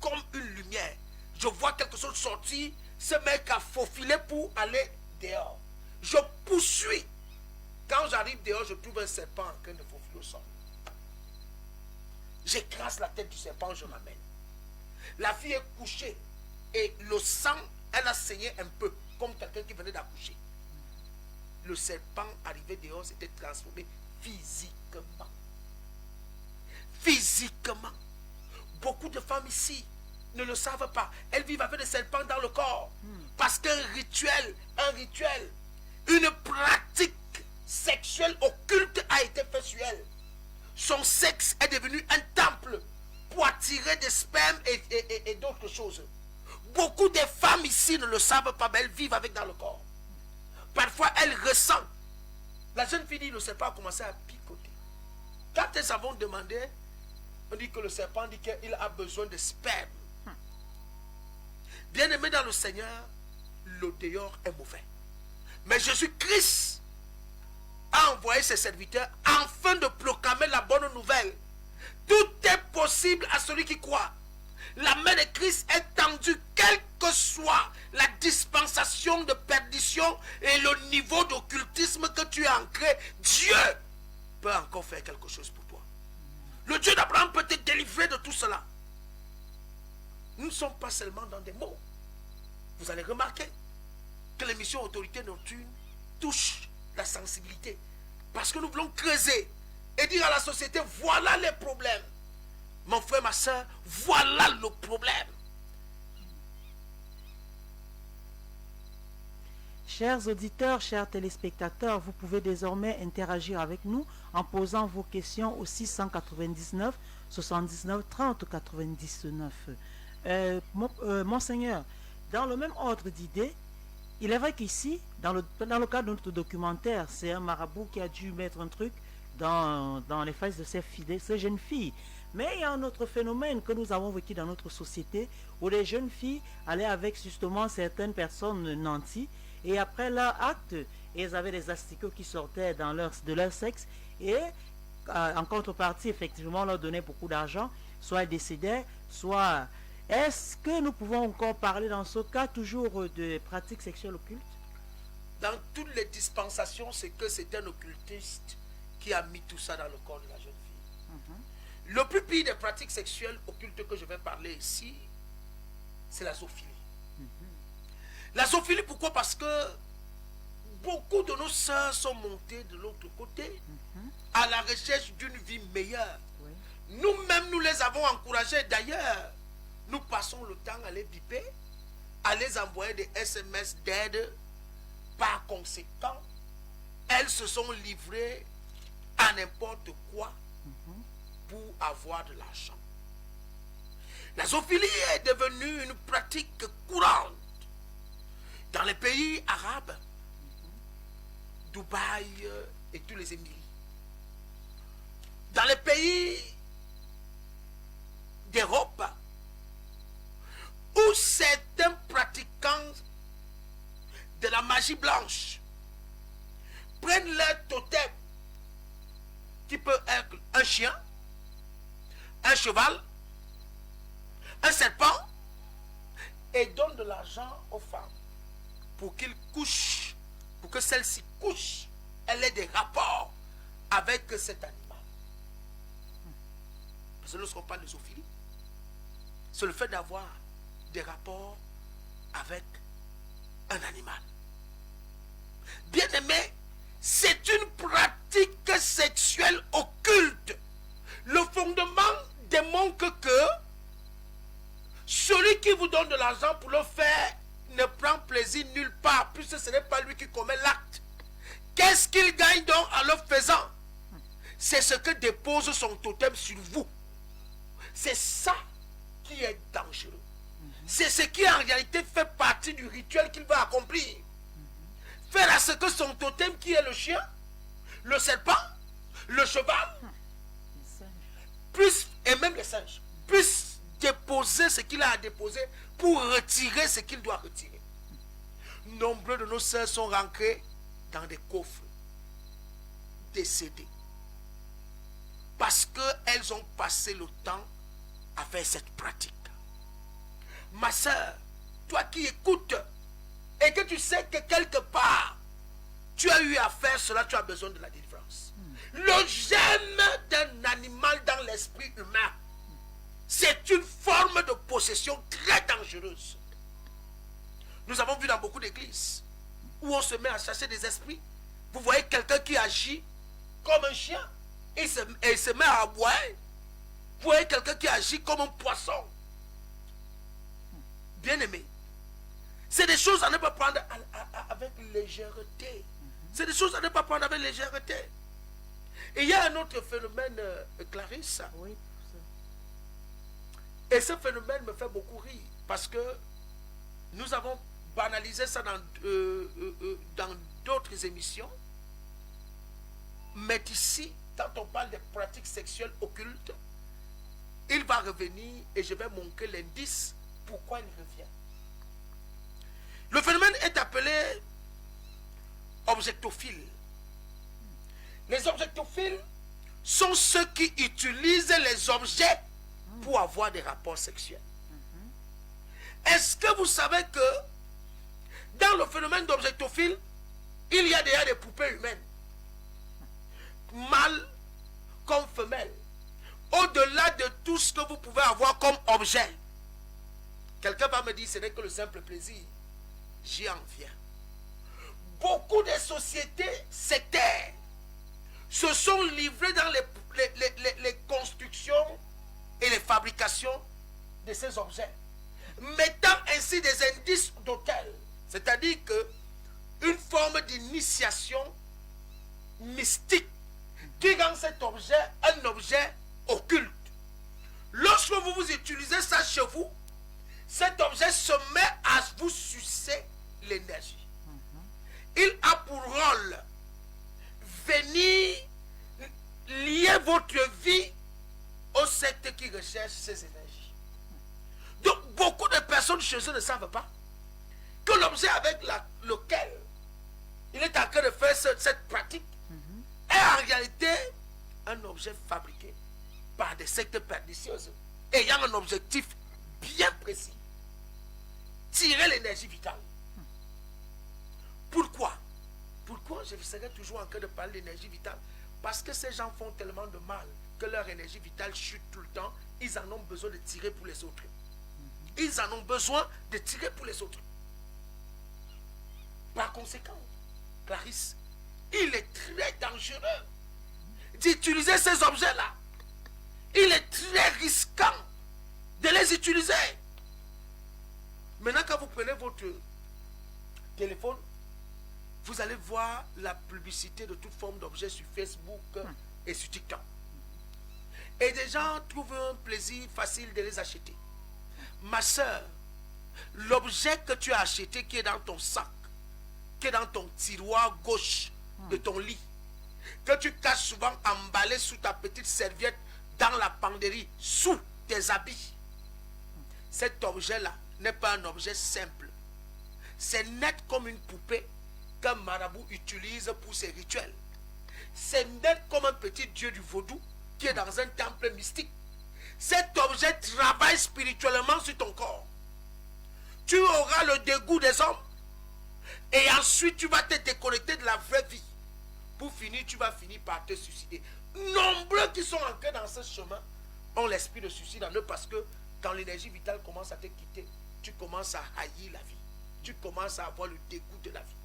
comme une lumière. Je vois quelque chose sortir. Ce mec a faufilé pour aller dehors. Je poursuis. Quand j'arrive dehors, je trouve un serpent en train de faufiler au sol. J'écrase la tête du serpent, je l'amène. La fille est couchée. Et le sang, elle a saigné un peu, comme quelqu'un qui venait d'accoucher. Le serpent arrivé dehors s'était transformé physiquement. Physiquement. Beaucoup de femmes ici ne le savent pas. Elles vivent avec des serpents dans le corps. Parce qu'un rituel, une pratique sexuelle occulte a été faite sur elle. Son sexe est devenu un temple pour attirer des spermes et d'autres choses. Beaucoup de femmes ici ne le savent pas, mais elles vivent avec dans le corps. Parfois, elles ressentent. La jeune fille dit, le serpent a commencé à picoter. Quand elles avons demandé, on dit que le serpent dit qu'il a besoin de sperme. Bien-aimé dans le Seigneur, le dehors est mauvais. Mais Jésus-Christ a envoyé ses serviteurs afin de proclamer la bonne nouvelle. Tout est possible à celui qui croit. La main de Christ est tendue, quelle que soit la dispensation de perdition et le niveau d'occultisme que tu as ancré. Dieu peut encore faire quelque chose pour toi. Le Dieu d'Abraham peut te délivrer de tout cela. Nous ne sommes pas seulement dans des mots. Vous allez remarquer que l'émission Autorité Nocturne touche la sensibilité. Parce que nous voulons creuser et dire à la société, voilà les problèmes. Mon frère, ma soeur, voilà le problème. Chers auditeurs, chers téléspectateurs, vous pouvez désormais interagir avec nous en posant vos questions au 699 79 30 99. Monseigneur, dans le même ordre d'idées, il est vrai qu'ici, dans le cadre de notre documentaire, c'est un marabout qui a dû mettre un truc dans les fesses de ces jeunes filles. Mais il y a un autre phénomène que nous avons vécu dans notre société, où les jeunes filles allaient avec justement certaines personnes nanties, et après leur acte, elles avaient des asticots qui sortaient de leur sexe, et en contrepartie, effectivement, on leur donnait beaucoup d'argent, soit elles décédaient, soit... Est-ce que nous pouvons encore parler dans ce cas toujours de pratiques sexuelles occultes? Dans toutes les dispensations, c'est que c'est un occultiste qui a mis tout ça dans le corps de la jeune fille. Le plus pire des pratiques sexuelles occultes que je vais parler ici, c'est la zoophilie. La zoophilie, pourquoi? Parce que beaucoup de nos sœurs sont montées de l'autre côté à la recherche d'une vie meilleure. Oui. Nous-mêmes, nous les avons encouragées. D'ailleurs, nous passons le temps à les biper, à les envoyer des SMS d'aide. Par conséquent, elles se sont livrées à n'importe quoi pour avoir de l'argent. La zoophilie est devenue une pratique courante dans les pays arabes, Dubaï et tous les Émirats. Dans les pays d'Europe, où certains pratiquants de la magie blanche prennent leur totem, qui peut être un chien, un cheval, un serpent, et donnent de l'argent aux femmes pour qu'ils couchent, pour que celles-ci couchent, elles aient des rapports avec cet animal. Parce que lorsqu'on parle de zoophilie, c'est le fait d'avoir des rapports avec un animal. Bien aimé, c'est une pratique sexuelle occulte. Le fondement démontre que celui qui vous donne de l'argent pour le faire ne prend plaisir nulle part, puisque ce n'est pas lui qui commet l'acte. Qu'est-ce qu'il gagne donc en le faisant? C'est ce que dépose son totem sur vous. C'est ça qui est dangereux. C'est ce qui en réalité fait partie du rituel qu'il va accomplir. Faire à ce que son totem, qui est le chien, le serpent, le cheval, puisse, et même les singes, puisse déposer ce qu'il a à déposer pour retirer ce qu'il doit retirer. Nombreux de nos sœurs sont rentrés dans des coffres, décédées, parce qu'elles ont passé le temps à faire cette pratique. Ma sœur, toi qui écoutes et que tu sais que quelque part tu as eu à faire cela, tu as besoin de la délivrance. Le gemme d'un animal dans l'esprit humain, c'est une forme de possession très dangereuse. Nous avons vu dans beaucoup d'églises où on se met à chasser des esprits. Vous voyez quelqu'un qui agit comme un chien et se met à aboyer. Vous voyez quelqu'un qui agit comme un poisson. Bien aimé, c'est des choses à ne pas prendre avec légèreté. C'est des choses à ne pas prendre avec légèreté. Et il y a un autre phénomène, Clarisse. Oui. Et ce phénomène me fait beaucoup rire. Parce que nous avons banalisé ça dans d'autres émissions. Mais ici, quand on parle des pratiques sexuelles occultes, il va revenir et je vais montrer l'indice pourquoi il revient. Le phénomène est appelé objectophiles. Les objectophiles sont ceux qui utilisent les objets pour avoir des rapports sexuels. Est-ce que vous savez que dans le phénomène d'objectophile, il y a déjà des poupées humaines, mâles comme femelles, au-delà de tout ce que vous pouvez avoir comme objet? Quelqu'un va me dire, ce n'est que le simple plaisir. J'y en viens. Beaucoup de sociétés sectaires se sont livrées dans les constructions et les fabrications de ces objets, mettant ainsi des indices d'autel, c'est-à-dire que une forme d'initiation mystique qui rend cet objet un objet occulte. Lorsque vous utilisez ça chez vous, cet objet se met à vous sucer l'énergie. recherche ces énergies. Donc, beaucoup de personnes chez eux ne savent pas que l'objet avec lequel il est en train de faire cette pratique est en réalité un objet fabriqué par des sectes pernicieuses ayant un objectif bien précis. Tirer l'énergie vitale. Pourquoi? Pourquoi je serais toujours en train de parler d'énergie vitale? Parce que ces gens font tellement de mal que leur énergie vitale chute tout le temps. Ils en ont besoin de tirer pour les autres. Ils en ont besoin de tirer pour les autres. Par conséquent, Clarisse, il est très dangereux d'utiliser ces objets-là. Il est très risquant de les utiliser. Maintenant, quand vous prenez votre téléphone, vous allez voir la publicité de toute forme d'objets sur Facebook et sur TikTok. Et des gens trouvent un plaisir facile de les acheter. Ma soeur, l'objet que tu as acheté qui est dans ton sac, qui est dans ton tiroir gauche de ton lit, que tu caches souvent emballé sous ta petite serviette dans la penderie, sous tes habits, cet objet-là n'est pas un objet simple. C'est net comme une poupée qu'un marabout utilise pour ses rituels. C'est net comme un petit dieu du vaudou qui est dans un temple mystique. Cet objet travaille spirituellement sur ton corps. Tu auras le dégoût des hommes et ensuite tu vas te déconnecter de la vraie vie. Pour finir, tu vas finir par te suicider. Nombreux qui sont ancrés dans ce chemin ont l'esprit de suicide en eux parce que quand l'énergie vitale commence à te quitter, tu commences à haïr la vie. Tu commences à avoir le dégoût de la vie.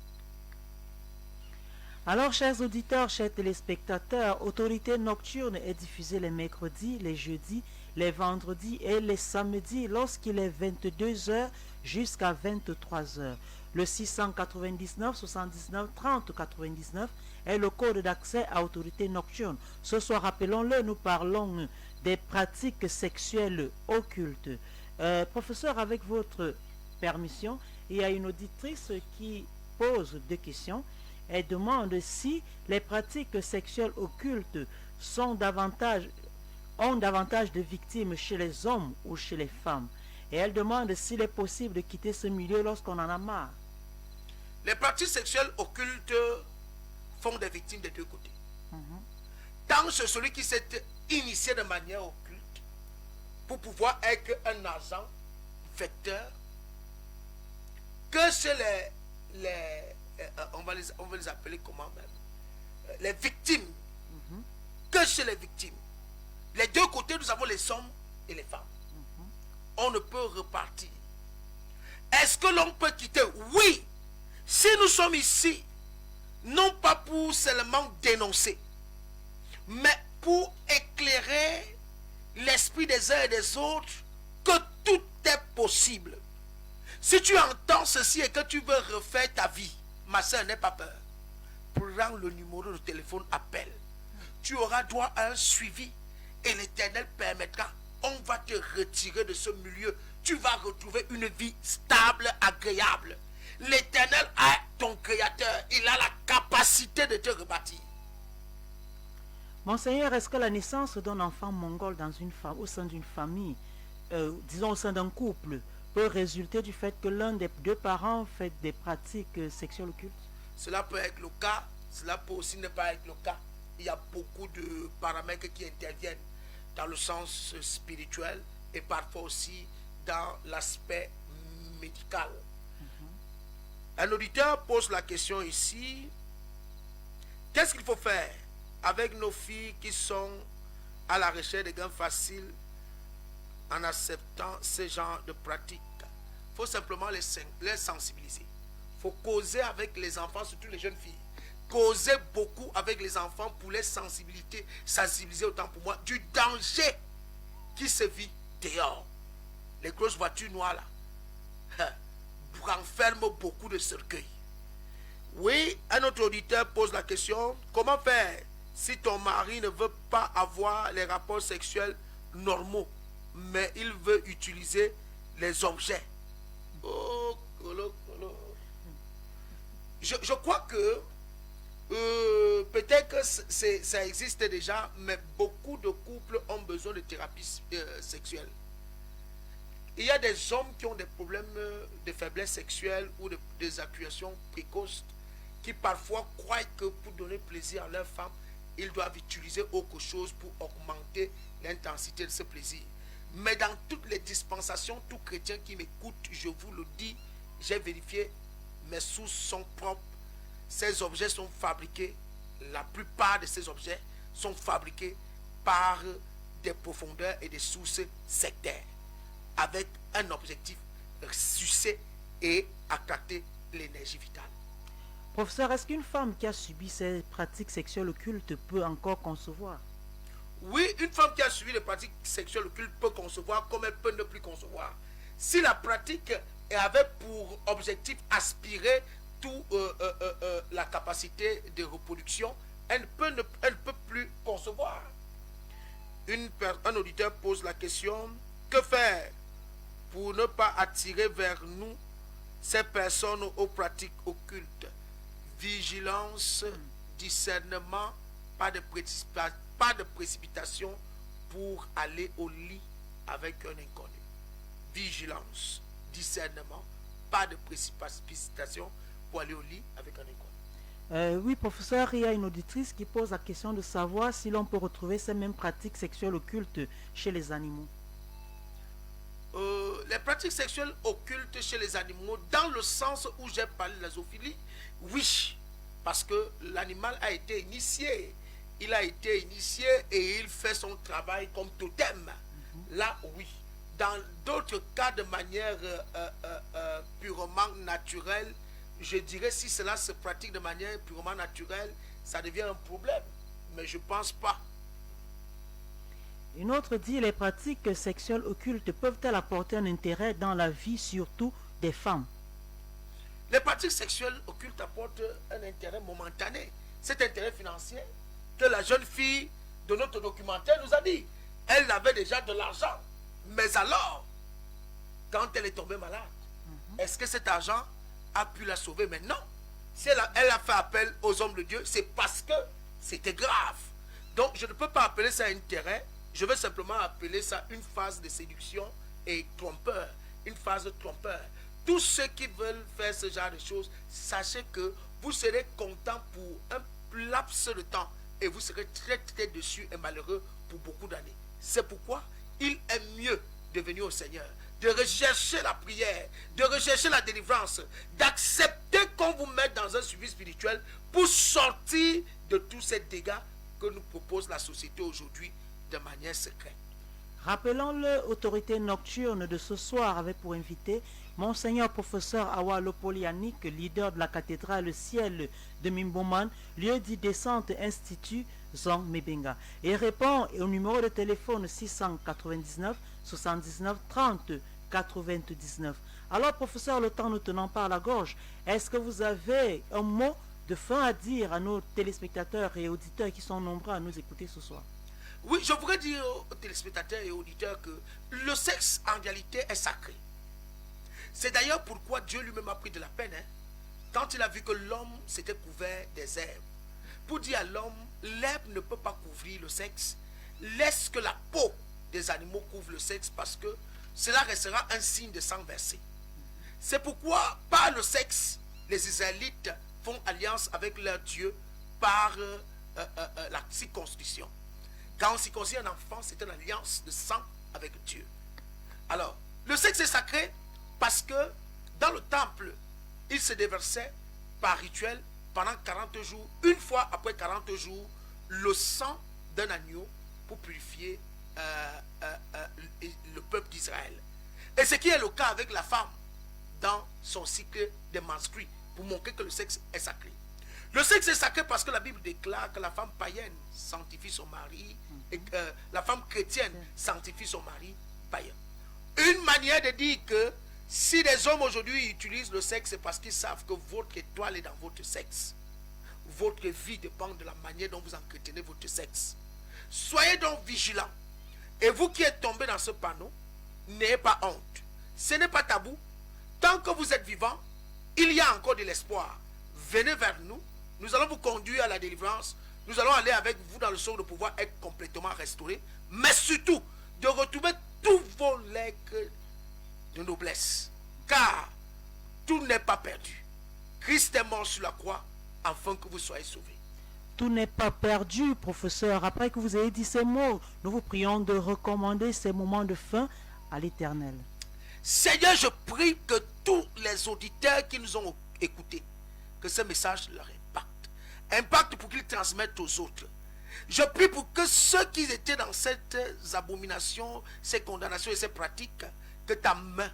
Alors, chers auditeurs, chers téléspectateurs, Autorité Nocturne est diffusée les mercredis, les jeudis, les vendredis et les samedis lorsqu'il est 22h jusqu'à 23h. Le 699 79 30 99 est le code d'accès à Autorité Nocturne. Ce soir, rappelons-le, nous parlons des pratiques sexuelles occultes. Professeur, avec votre permission, il y a une auditrice qui pose deux questions. Elle demande si les pratiques sexuelles occultes ont davantage de victimes chez les hommes ou chez les femmes. Et elle demande s'il est possible de quitter ce milieu lorsqu'on en a marre. Les pratiques sexuelles occultes font des victimes des deux côtés. Tant chez celui qui s'est initié de manière occulte pour pouvoir être un agent vecteur, que chez on va les appeler comment même, les victimes, que chez les victimes. Les deux côtés, nous avons les hommes et les femmes. On ne peut repartir. Est-ce que l'on peut quitter? Oui. Si nous sommes ici, non pas pour seulement dénoncer, mais pour éclairer l'esprit des uns et des autres, que tout est possible. Si tu entends ceci et que tu veux refaire ta vie, ma soeur, n'aie pas peur. Prends le numéro de téléphone, appelle. Tu auras droit à un suivi et l'Éternel permettra. On va te retirer de ce milieu. Tu vas retrouver une vie stable, agréable. L'Éternel est ton créateur. Il a la capacité de te rebâtir. Monseigneur, est-ce que la naissance d'un enfant mongol au sein d'une famille, disons au sein d'un couple, peut résulter du fait que l'un des deux parents fait des pratiques sexuelles occultes? Cela peut être le cas, cela peut aussi ne pas être le cas. Il y a beaucoup de paramètres qui interviennent dans le sens spirituel et parfois aussi dans l'aspect médical. Un auditeur pose la question ici: qu'est-ce qu'il faut faire avec nos filles qui sont à la recherche de gains faciles en acceptant ce genre de pratiques? Il faut simplement les sensibiliser. Il faut causer avec les enfants, surtout les jeunes filles. Causer beaucoup avec les enfants pour les sensibiliser autant pour moi du danger qui se vit dehors. Les grosses voitures noires là renferment beaucoup de cercueils. Oui, un autre auditeur pose la question: comment faire si ton mari ne veut pas avoir les rapports sexuels normaux, mais il veut utiliser les objets? Oh, je crois que Peut-être que ça existe déjà, mais beaucoup de couples ont besoin de thérapie sexuelle. Il y a des hommes qui ont des problèmes de faiblesse sexuelle ou des accusations précoces qui parfois croient que pour donner plaisir à leur femme, ils doivent utiliser autre chose pour augmenter l'intensité de ce plaisir. Mais dans toutes les dispensations, tout chrétien qui m'écoute, je vous le dis, j'ai vérifié, mes sources sont propres. Ces objets sont fabriqués, la plupart de ces objets sont fabriqués par des profondeurs et des sources sectaires, avec un objectif, sucer et accater l'énergie vitale. Professeur, est-ce qu'une femme qui a subi ces pratiques sexuelles occultes peut encore concevoir? Oui, une femme qui a subi les pratiques sexuelles occultes peut concevoir comme elle peut ne plus concevoir. Si la pratique avait pour objectif aspirer la capacité de reproduction, elle ne peut plus concevoir. Un auditeur pose la question, que faire pour ne pas attirer vers nous ces personnes aux pratiques occultes? Vigilance, discernement, pas de précipitation pour aller au lit avec un inconnu. Vigilance, discernement, pas de précipitation pour aller au lit avec un inconnu. Oui, professeur, il y a une auditrice qui pose la question de savoir si l'on peut retrouver ces mêmes pratiques sexuelles occultes chez les animaux. Les pratiques sexuelles occultes chez les animaux, dans le sens où j'ai parlé de la zoophilie, oui, parce que l'animal a été initié. Il a été initié et il fait son travail comme totem. Là, oui. Dans d'autres cas, de manière purement naturelle, je dirais, si cela se pratique de manière purement naturelle, ça devient un problème. Mais je ne pense pas. Une autre dit, les pratiques sexuelles occultes peuvent-elles apporter un intérêt dans la vie, surtout des femmes? Les pratiques sexuelles occultes apportent un intérêt momentané. Cet intérêt financier que la jeune fille de notre documentaire nous a dit. Elle avait déjà de l'argent. Mais alors, quand elle est tombée malade, est-ce que cet argent a pu la sauver? Mais non. Si elle a fait appel aux hommes de Dieu, c'est parce que c'était grave. Donc, je ne peux pas appeler ça intérêt. Je veux simplement appeler ça une phase de séduction et trompeur. Une phase de trompeur. Tous ceux qui veulent faire ce genre de choses, sachez que vous serez content pour un laps de temps et vous serez très très déçus et malheureux pour beaucoup d'années. C'est pourquoi il est mieux de venir au Seigneur, de rechercher la prière, de rechercher la délivrance, d'accepter qu'on vous mette dans un suivi spirituel pour sortir de tous ces dégâts que nous propose la société aujourd'hui de manière secrète. Rappelons-le, autorité nocturne de ce soir avait pour invité Monseigneur professeur Awa Lopolianik, leader de la cathédrale Ciel de Mimboman, lieu dit descente Institut Zong Mebenga. Et répond au numéro de téléphone 699 79 30 99. Alors professeur, le temps nous tenant par la gorge, est-ce que vous avez un mot de fin à dire à nos téléspectateurs et auditeurs qui sont nombreux à nous écouter ce soir? Oui, je voudrais dire aux téléspectateurs et aux auditeurs que le sexe en réalité est sacré. C'est d'ailleurs pourquoi Dieu lui-même a pris de la peine, quand il a vu que l'homme s'était couvert des herbes. Pour dire à l'homme, l'herbe ne peut pas couvrir le sexe. Laisse que la peau des animaux couvre le sexe parce que cela restera un signe de sang versé. C'est pourquoi, par le sexe, les Israélites font alliance avec leur Dieu par la circoncision. Quand on circoncis un enfant, c'est une alliance de sang avec Dieu. Alors, le sexe est sacré parce que dans le temple, il se déversait par rituel pendant 40 jours, une fois après 40 jours, le sang d'un agneau pour purifier le peuple d'Israël. Et ce qui est le cas avec la femme dans son cycle de menstrues, pour montrer que le sexe est sacré. Le sexe est sacré parce que la Bible déclare que la femme païenne sanctifie son mari et que la femme chrétienne sanctifie son mari païen. Une manière de dire que si les hommes aujourd'hui utilisent le sexe, c'est parce qu'ils savent que votre étoile est dans votre sexe. Votre vie dépend de la manière dont vous entretenez votre sexe. Soyez donc vigilants. Et vous qui êtes tombés dans ce panneau, n'ayez pas honte. Ce n'est pas tabou. Tant que vous êtes vivant, il y a encore de l'espoir. Venez vers nous Nous allons vous conduire à la délivrance. Nous allons aller avec vous dans le sort de pouvoir être complètement restauré. Mais surtout, de retrouver tous vos legs de noblesse. Car tout n'est pas perdu. Christ est mort sur la croix afin que vous soyez sauvés. Tout n'est pas perdu, professeur. Après que vous ayez dit ces mots, nous vous prions de recommander ces moments de fin à l'Éternel. Seigneur, je prie que tous les auditeurs qui nous ont écoutés, que ce message leur impacte pour qu'ils transmettent aux autres. Je prie pour que ceux qui étaient dans ces abominations, ces condamnations et ces pratiques, que ta main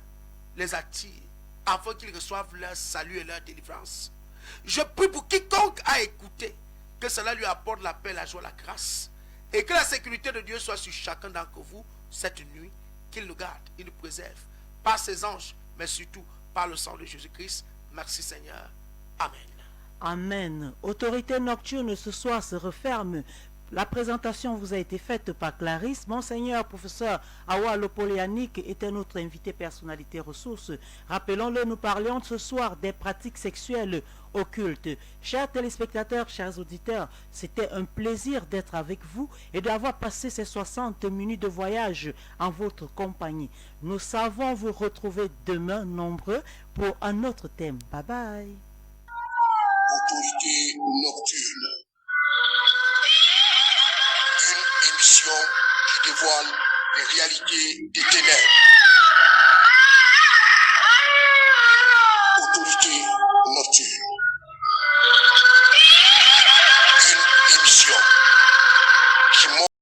les attire afin qu'ils reçoivent leur salut et leur délivrance. Je prie pour quiconque a écouté, que cela lui apporte la paix, la joie, la grâce, et que la sécurité de Dieu soit sur chacun d'entre vous cette nuit, qu'il nous garde, il nous préserve, par ses anges, mais surtout par le sang de Jésus-Christ. Merci Seigneur. Amen. Amen. Autorité nocturne ce soir se referme. La présentation vous a été faite par Clarisse. Monseigneur professeur Awa Lopolianik était notre invité personnalité ressources. Rappelons-le, nous parlions ce soir des pratiques sexuelles occultes. Chers téléspectateurs, chers auditeurs, c'était un plaisir d'être avec vous et d'avoir passé ces 60 minutes de voyage en votre compagnie. Nous savons vous retrouver demain nombreux pour un autre thème. Bye bye. Autorité nocturne. Une émission qui dévoile les réalités des ténèbres.